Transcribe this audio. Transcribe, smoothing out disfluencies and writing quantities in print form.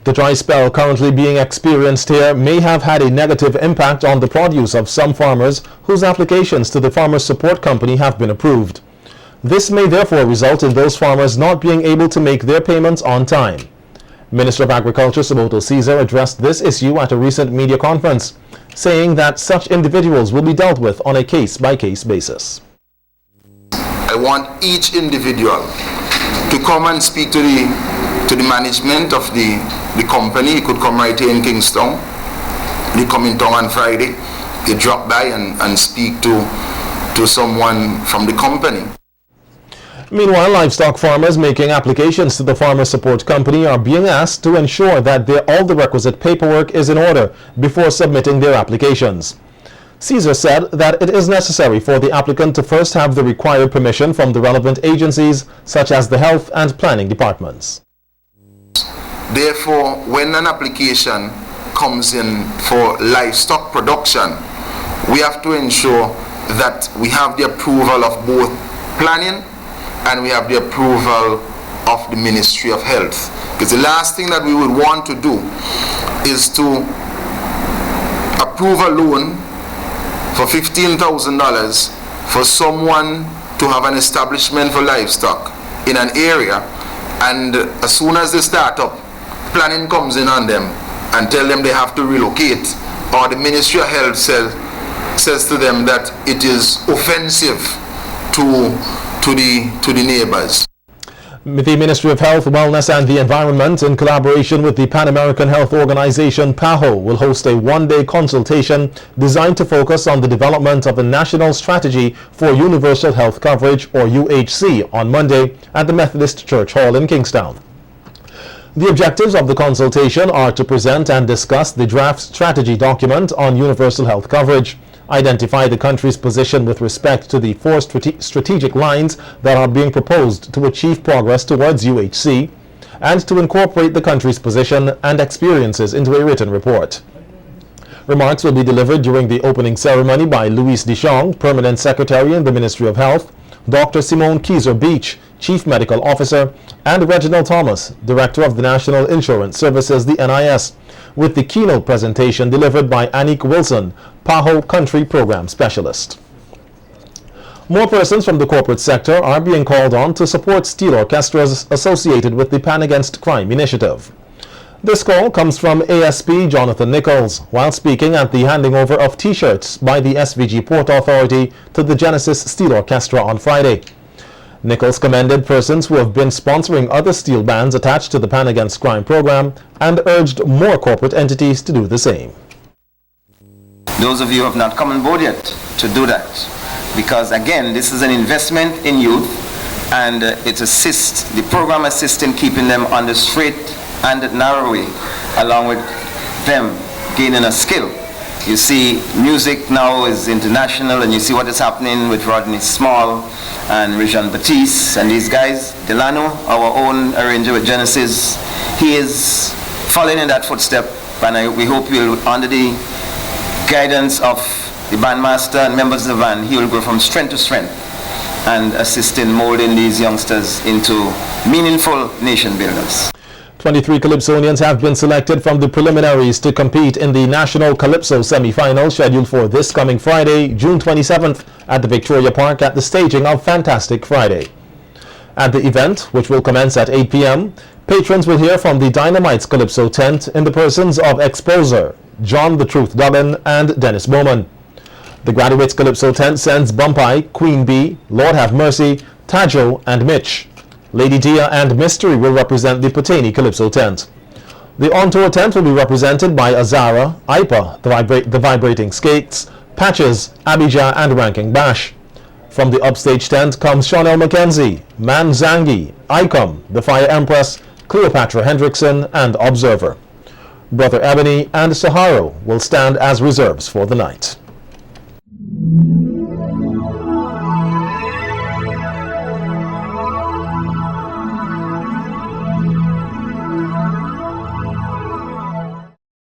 The dry spell currently being experienced here may have had a negative impact on the produce of some farmers whose applications to the Farmers Support Company have been approved. This may therefore result in those farmers not being able to make their payments on time. Minister of Agriculture Saboto Caesar addressed this issue at a recent media conference, saying that such individuals will be dealt with on a case-by-case basis. I want each individual to come and speak to the management of the company. You could come right here in Kingston. You come in town on Friday, you drop by and speak to someone from the company. Meanwhile, livestock farmers making applications to the Farmer Support Company are being asked to ensure that all the requisite paperwork is in order before submitting their applications. Caesar said that it is necessary for the applicant to first have the required permission from the relevant agencies, such as the health and planning departments. Therefore, when an application comes in for livestock production, we have to ensure that we have the approval of both planning and we have the approval of the Ministry of Health. Because the last thing that we would want to do is to approve a loan for $15,000 for someone to have an establishment for livestock in an area, and as soon as they start up, planning comes in on them and tell them they have to relocate, or the Ministry of Health says to them that it is offensive to the neighbors. The Ministry of Health, Wellness and the Environment, in collaboration with the Pan American Health Organization PAHO, will host a one-day consultation designed to focus on the development of a national strategy for universal health coverage, or UHC, on Monday at the Methodist Church Hall in Kingstown. The objectives of the consultation are to present and discuss the draft strategy document on universal health coverage, identify the country's position with respect to the 4 strategic lines that are being proposed to achieve progress towards UHC, and to incorporate the country's position and experiences into a written report. Remarks will be delivered during the opening ceremony by Louise Deschong, Permanent Secretary in the Ministry of Health, Dr. Simone Kieser Beach, Chief Medical Officer, and Reginald Thomas, Director of the National Insurance Services, the NIS, with the keynote presentation delivered by Anique Wilson, PAHO Country Program Specialist. More persons from the corporate sector are being called on to support steel orchestras associated with the Pan Against Crime initiative. This call comes from ASP Jonathan Nichols while speaking at the handing over of T-shirts by the SVG Port Authority to the Genesis Steel Orchestra on Friday. Nichols commended persons who have been sponsoring other steel bands attached to the Pan Against Crime program and urged more corporate entities to do the same. Those of you who have not come on board yet to do that, because again, this is an investment in youth, and the program assists in keeping them on the straight and narrow way, along with them gaining a skill. You see, music now is international, and you see what is happening with Rodney Small and Rijan Batiste and these guys. Delano, our own arranger with Genesis, he is following in that footstep, and we hope you'll, under the guidance of the bandmaster and members of the band, he will go from strength to strength and assist in molding these youngsters into meaningful nation builders. 23 Calypsonians have been selected from the preliminaries to compete in the National Calypso semi-final scheduled for this coming Friday, June 27th at the Victoria Park at the staging of Fantastic Friday. At the event, which will commence at 8 p.m., patrons will hear from the Dynamite's Calypso tent in the persons of Exposer, John the Truth Duggan, and Dennis Bowman. The Graduates Calypso tent sends Bumpy, Queen Bee, Lord Have Mercy, Tajo, and Mitch. Lady Dia and Mystery will represent the Putaney Calypso tent. The on-tour tent will be represented by Azara, Ipa, the Vibrating Skates, Patches, Abijah, and Ranking Bash. From the upstage tent comes Chanel Mackenzie, Man Zangi, Icom, the Fire Empress, Cleopatra Hendrickson, and Observer. Brother Ebony and Saharo will stand as reserves for the night.